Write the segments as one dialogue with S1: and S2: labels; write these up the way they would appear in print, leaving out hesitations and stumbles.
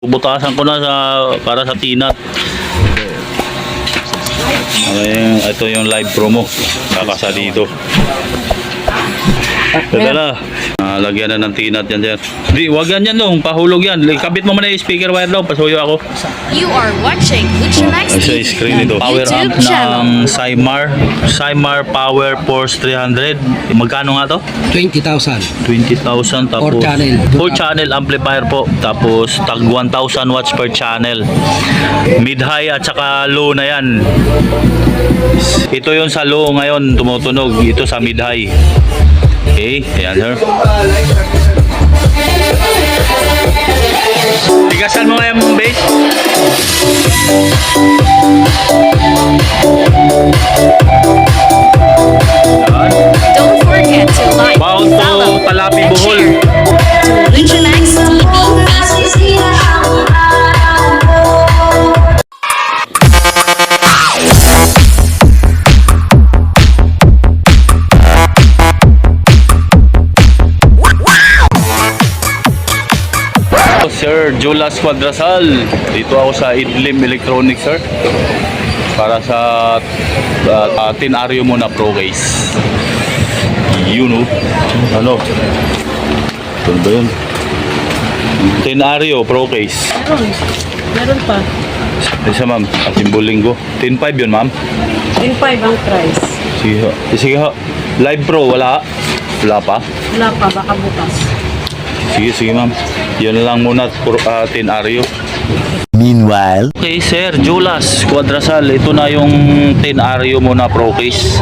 S1: Butasan ko na para sa tinat. Ito yung live promo. Kakasa dito. Dadala. Lagyan na ng tinat yan, sir. Di, wag yan dong. Pahulog yan. Kabit mo muna yung speaker wire daw. Pasuyo ako.
S2: You are watching Luchanax
S1: Sa screen ito. Power amp ng Cymar Power Force 300. Magkano nga to?
S3: 20,000.
S1: 20,000 tapos
S3: 4 channel.
S1: 4 channel amplifier po. Tapos tag 1,000 watts per channel. Mid-high at saka low na yan. Ito yung sa low ngayon tumutunog. Ito sa mid-high. Okay, ayan sir. Tigasan mo nga yung bass.
S2: Don't forget to like,
S1: Bound to
S2: follow,
S1: Palapi,
S2: and
S1: Bohol.
S2: share to Luchanax TV Facebook page.
S1: Sir Julas Quadrasal, dito ako sa Idlim Electronics, sir, para sa Tenario mo na Pro Case. You know, ano ba yun? Tenario Pro Case.
S4: Meron pa.
S1: Isa ma'am, asimboling ko 10.5 yun ma'am.
S4: 10.5 ang price.
S1: Sige ho. Sige ho. Live Pro, wala pa?
S4: Wala pa, baka bukas.
S1: Sige ma'am. Yan lang muna, Tenario.
S3: Meanwhile,
S1: Okay sir, Julas Quadrasal, ito na yung Tenario mo na Pro Case.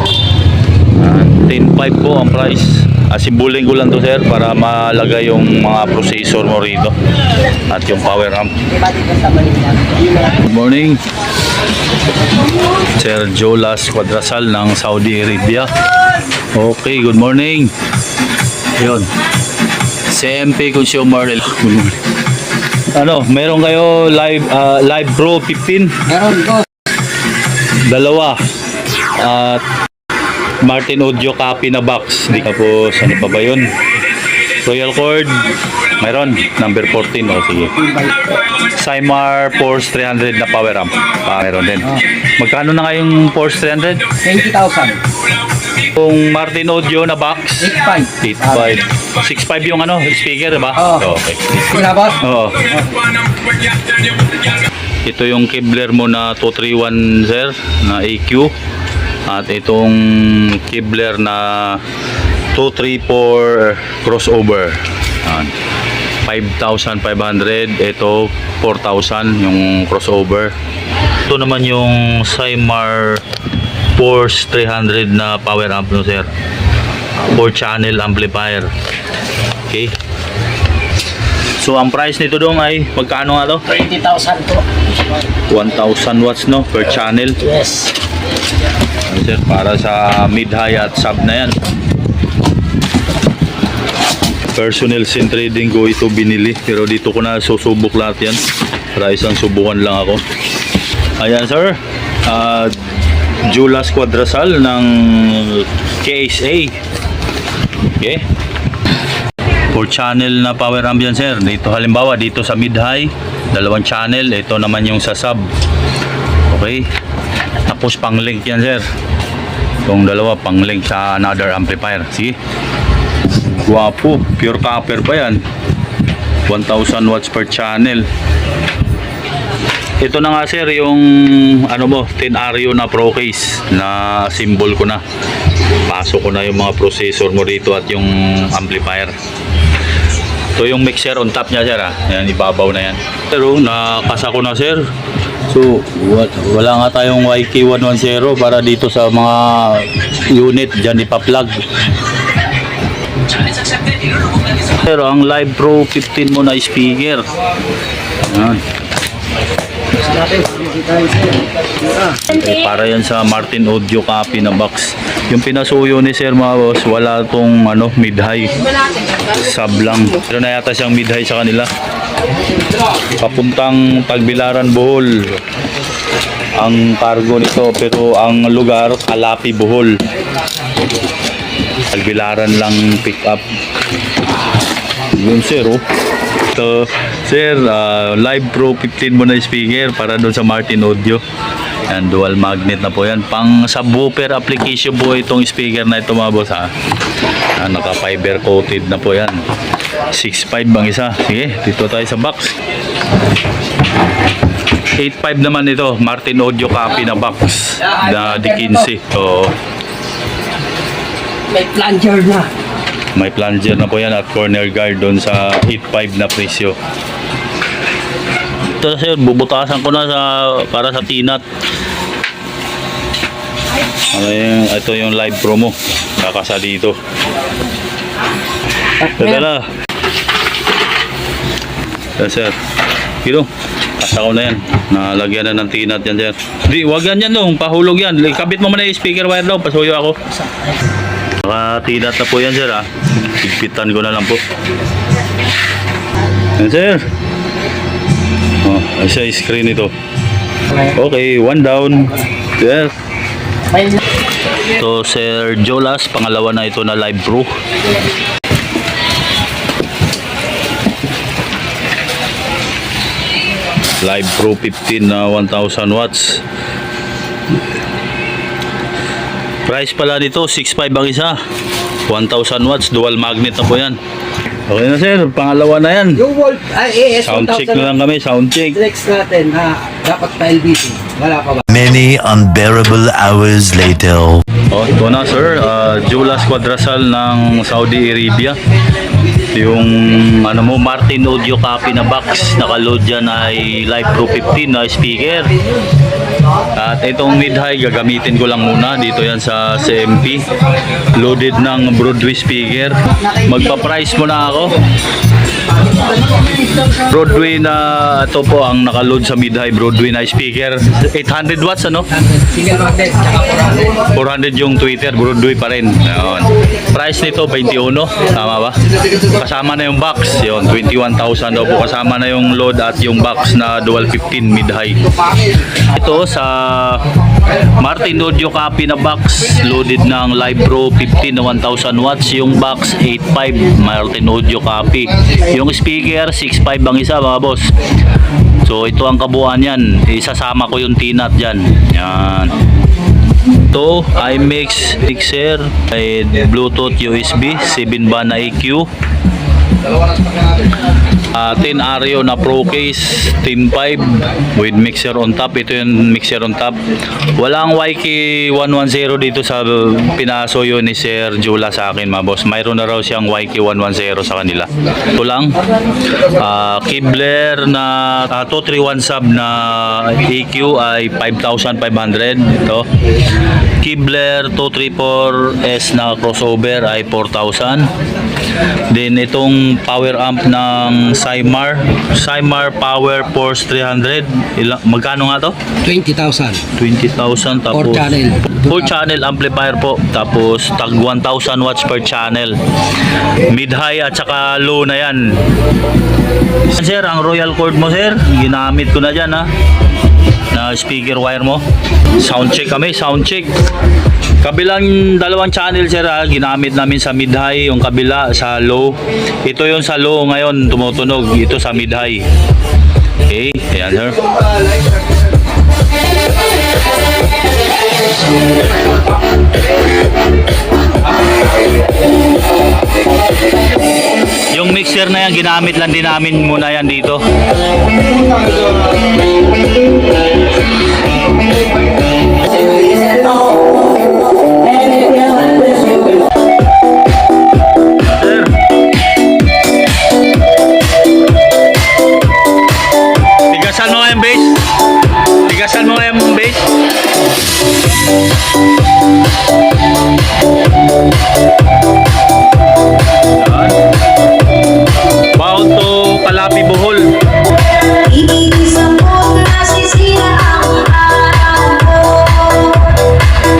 S1: 10.5 po ang price. Asimbuling ko lang to sir para malagay yung mga processor mo rito at yung power amp. Good morning, Sir Julas Quadrasal ng Saudi Arabia. Okay, good morning. Yun, CMP Consumer. Good morning. Ano, meron kayo live Pro 15?
S3: meron ko.
S1: Dalawa. At Martin Audio copy na box. Tapos ano pa ba yun? Royal Cord. Mayroon. Number 14. O sige. Cymar Force 300 na power amp. Mayroon din. Magkano na nga yung Force 300?
S3: 20,000.
S1: Yung Martin Audio na box?
S3: 8.5.
S1: 8.5. 6.5 yung ano, speaker, diba?
S3: Oo.
S1: Okay.
S3: Wala ba?
S1: Oo. Ito yung Kevlar mo na 231 sir na AQ. At itong Kevlar na 234 crossover. 5,500. Ito 4,000 yung crossover. Ito naman yung Cymar Force 300 na power amp no sir. 4 channel amplifier. Okay. So ang price nito dong ay magkano nga to?
S3: 20,000 po.
S1: 1,000 watts no per channel.
S3: Yes.
S1: Sir, para sa mid-high at sub na yan. Personnel sin trading ko ito binili, pero dito ko na susubok lahat yan para isang subukan lang ako. Ayan sir, Julas Quadrasal ng KSA. Okay, 4 channel na power amp yan sir. Dito halimbawa dito sa mid-high 2 channel, ito naman yung sa sub. Okay, tapos pang link yan sir, itong dalawa pang link sa another amplifier. Sige, guwapo, pure copper pa yan. 1,000 watts per channel. Ito na nga sir yung ano mo, Tenario na Pro Case na symbol ko na. Pasok ko na yung mga processor mo dito at yung amplifier. Ito yung mixer on top niya sir ha. Yan, ibabaw na yan. Pero nakasa ko na sir. So wala nga tayong YK110 para dito sa mga unit dyan ipa-plug. Pero ang Live Pro 15 mo na speaker. Yan. Para yan sa Martin Audio copy na box. Yung pinasuyo ni sir mga boss, wala tong ano, mid-high, sub lang. Pero na yata siyang mid-high sa kanila. Papuntang Tagbilaran, Bohol ang cargo nito, pero ang lugar Palapi, Bohol. Tagbilaran lang pick up. Yun sir, oh. Ito, Sir, Live Pro 15 mo na speaker para doon sa Martin Audio. Yan, dual magnet na po yan. Pang subwoofer application po itong speaker na ito mga boss ha. Naka fiber coated na po yan. 6.5 bang isa. Sige, dito tayo sa box. 8.5 naman ito. Martin Audio copy na box. Na D15. So,
S3: May plunger na.
S1: may plunger na po yan at corner guard doon sa 8.5 na presyo. Ito sir, bubutasan ko na para sa tinat. Ito yung live promo. Kakasa dito. Dadala. Yan sir. Dito. Kasa ko na yan. Nalagyan na ng tinat yan sir. Di, wag yan dong. Pahulog yan. Kabit mo muna yung speaker wire daw. Pasuyo ako. Nakatinat na po yan sir ha. Higpitan ko na lang po. Yan sir. Oh, siya screen ito. Okay, one down. Sir. So Sir Jolas, pangalawa na ito na Live Pro. Live Pro 15 na 1000 watts. Price pala nito 6.5 ang isa. 1000 watts, dual magnet na po yan. Okay na sir, pangalawa na yan.
S3: Yung volt, AS
S1: Sound check na lang kami, sound check.
S3: Next natin na dapat pa LBC. Wala pa ba?
S5: Many unbearable hours later.
S1: Oh, ito na sir, Julas Quadrasal ng Saudi Arabia. Yung ano mo, Martin Audio copy na box, nakaload dyan ay Live Pro 15 na speaker. At itong mid-high gagamitin ko lang muna dito yan sa CMP. Loaded ng Broadway speaker. Magpa-price muna ako. Broadway na ito po ang nakaload sa mid-high Broadway na speaker. 800 watts ano?
S3: Single magnet, tsaka 400.
S1: 400 yung Twitter, Broadway pa rin. Ayun. Price nito 21, tama ba? Kasama na yung box, yun, 21,000 daw po. Kasama na yung load at yung box na dual 15 mid-high. Ito sa Martin Audio copy na box, loaded ng Live Pro 15 na 1000 watts. Yung box 8.5 Martin Audio copy. Yung speaker 6.5 ang isa mga boss. So ito ang kabuuan yan. Isasama ko yung tinat dyan. Yan. Ito, iMix mixer, may Bluetooth USB, 7 band na EQ. 10 Ario na Pro Case 10.5 with mixer on top. Ito yung mixer on top. Walang YK110 dito sa pinaso yun ni Sir Jula sa akin mga boss. Mayroon na raw siyang YK110 sa kanila. Ito lang. Kibler na 231 sub na EQ ay 5,500. Ito. Kibler 234S na crossover ay 4,000. Then itong power amp ng Cymar Power Force 300. Magkano nga to?
S3: 20,000.
S1: 20,000 tapos
S3: 4 channel.
S1: 4 channel amplifier po. Tapos tag 1,000 watts per channel. Mid-high at saka low na yan. Sir, ang Royal Cord mo sir, ginamit ko na dyan ha. Na speaker wire mo. Sound check kami, sound check. Kabilang dalawang channel sir ha, ginamit namin sa mid-high, yung kabila sa low. Ito yung sa low ngayon, tumutunog. Ito sa mid-high. Okay, ayan sir. Yung mixer na yan, ginamit lang din namin muna yan dito. Tigasan mo nga yung bass. Tigasan mo nga yung bass. Bound to Kalapi, Bohol.
S2: Iisipot na sisira ang araw ko.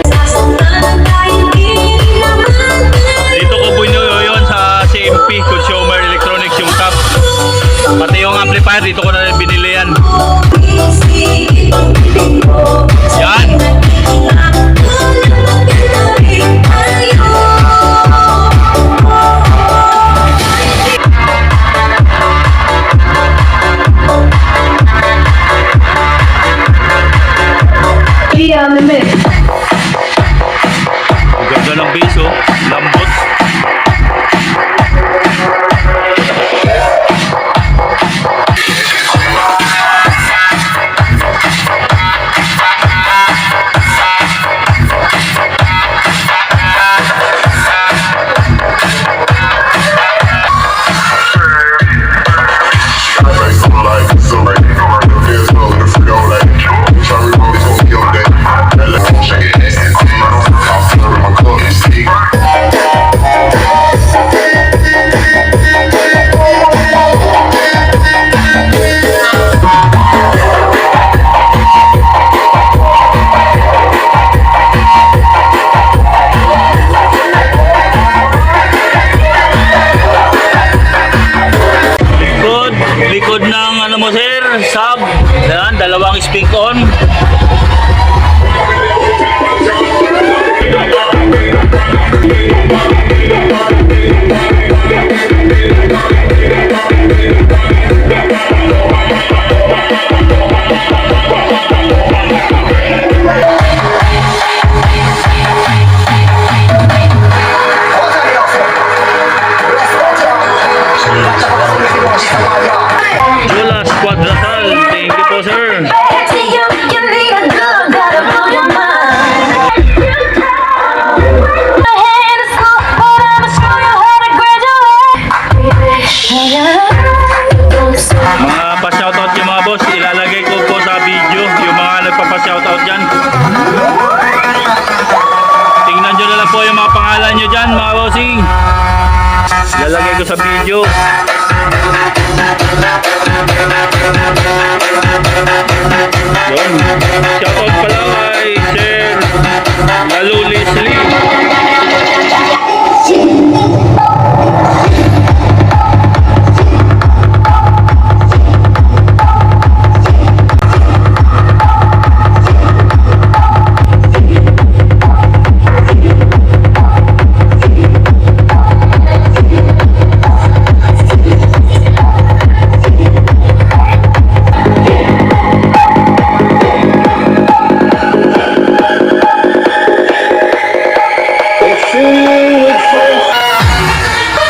S2: Sasaktan tayo, di naman
S1: Dito ko po yun sa CMP, Consumer Electronics yung top. Pati yung amplifier, dito ko na binili yan.
S6: on the mix.
S1: Ang ganda ng bass, oh. Lambot. Likod ng ano mo sir, sub. Yan, dalawang speak on. Julas Quadratal, thank you po sir.
S6: To you, you need a girl, gotta blow your mind. My hand is full, but I'ma show you how to graduate.
S1: Mga pa-shoutout yung mga boss, ilalagay ko po sa video yung mga nagpapa-shoutout dyan. Tingnan nyo na lang po yung mga pangalan nyo dyan mga bossing. Ilalagay ko sa video. Yun. Shoutout pala kay Sir Lalu Leslie.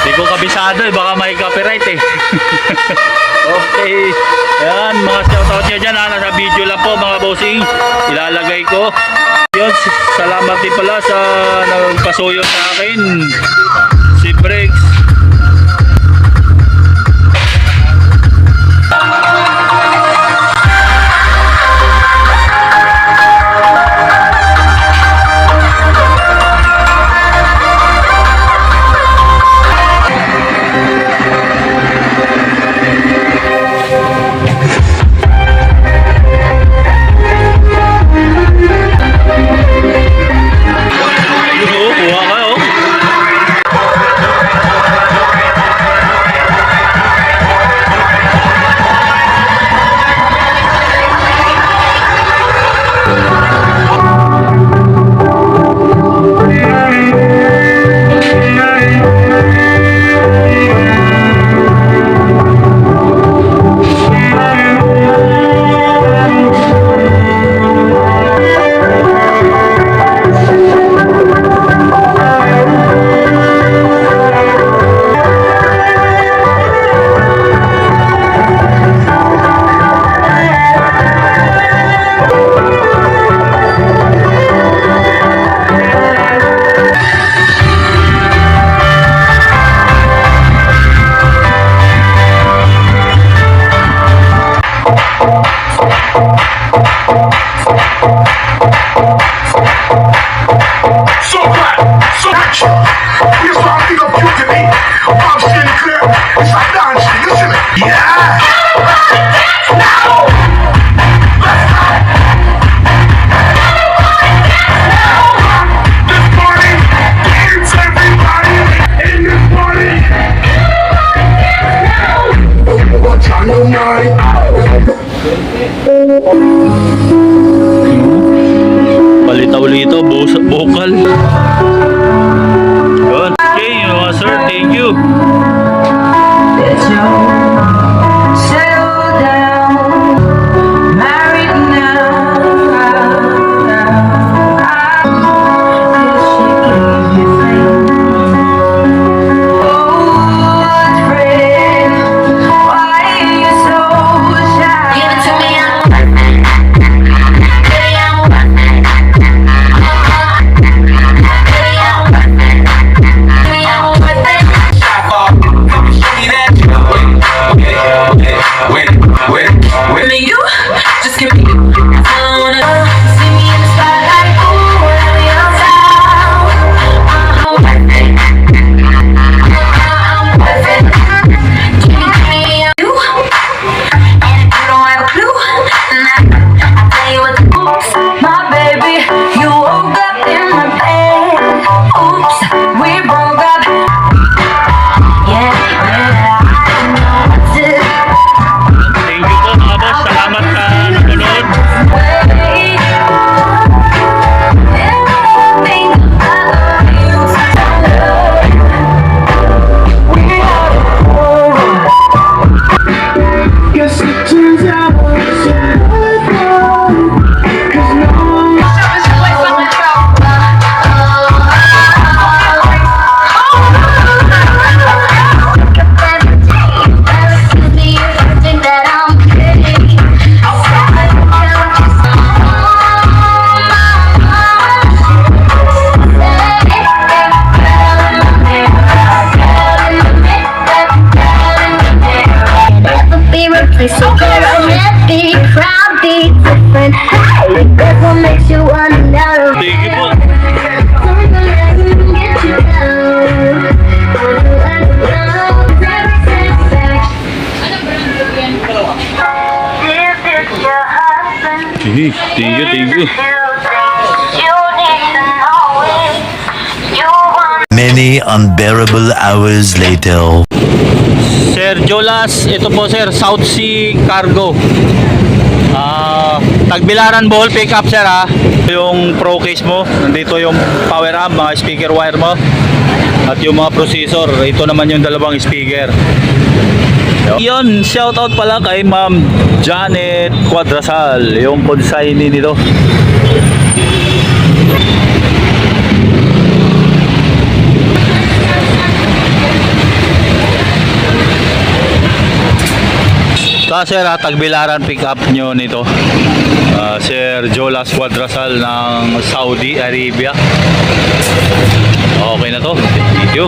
S1: Di ko kabisado baka may copyright eh. Okay. Yan, mga shoutout nyo dyan ha. Nasa video lang po mga bossing. Ilalagay ko. Yun, salamat din pala sa nagpasuyo sa akin. Si Breaks. Kuha ka oh.
S7: So hot, so rich. Here's what I think of you to be. I'm sitting clear. It's like dance, listen to me. Yeah. Now. Let's go. This party is everybody in this party. What's on your mind?
S1: Palitaw-lito, bukal. Yun. Okay, mga sir, thank you.
S6: Let's go. Settle down. Married now.
S1: Thank you, thank you.
S5: Many unbearable hours later.
S1: Sir Jolas, ito po sir, South Sea Cargo. Tagbilaran Bohol pickup sir ha. Yung pro case mo, nandito yung power amp, mga speaker wire mo. At yung mga processor, ito naman yung dalawang speaker. Yun, shout out pala kay Ma'am Janet Cuadrasal, yung consignee nito. Sir, tagbilaran pick up nyo nito. Sir Jolas Cuadrasal ng Saudi Arabia. Okay na to. Thank you.